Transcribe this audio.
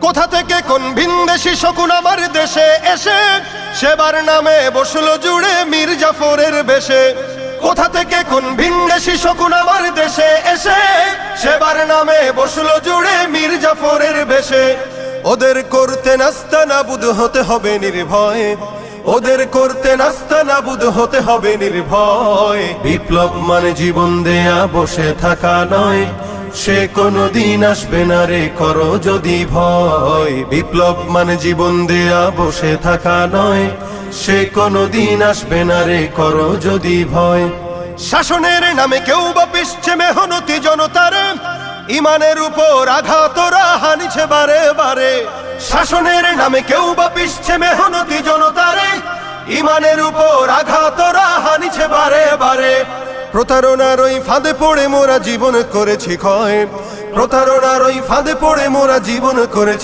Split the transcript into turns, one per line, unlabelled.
কোথা থেকে কোন ভিনদেশি শকুন আমার দেশে এসে সেবার নামে বসলো জুড়ে মীর জাফরের বেশে। কোথা থেকে কোন ভিনদেশি শকুন আমার দেশে এসে সেবার নামে বসলো জুড়ে মীর জাফরের বেশে। ওদের করতে নাস্তানাবুদ হতে হবে নির্ভয়, ওদের করতে নাস্তানাবুদ হতে হবে নির্ভয়। বিপ্লব মানে জীবন দেয়া বসে থাকা নয়, সে কোনদিন আসবে না রে করো যদি ভয়। বিপ্লব মানে জীবন দেয়া বসে থাকা নয়, সে কোনদিন আসবে না রে করো যদি ভয়। শাসনের নামে কেউ বা পিছছে মেহনতি জনতারে, ইমানের উপর আঘাতরা হানিছে বারে বারে। শাসনের নামে কেউ বা পিছছে মেহনতি জনতারে, ইমানের উপর আঘাতরা হানিছে বারে বারে। প্রতারণার ওই ফাঁদে পড়ে মোরা জীবন করেছি ক্ষয়, প্রতারণার ওই ফাঁদে পড়ে মোরা জীবন করেছি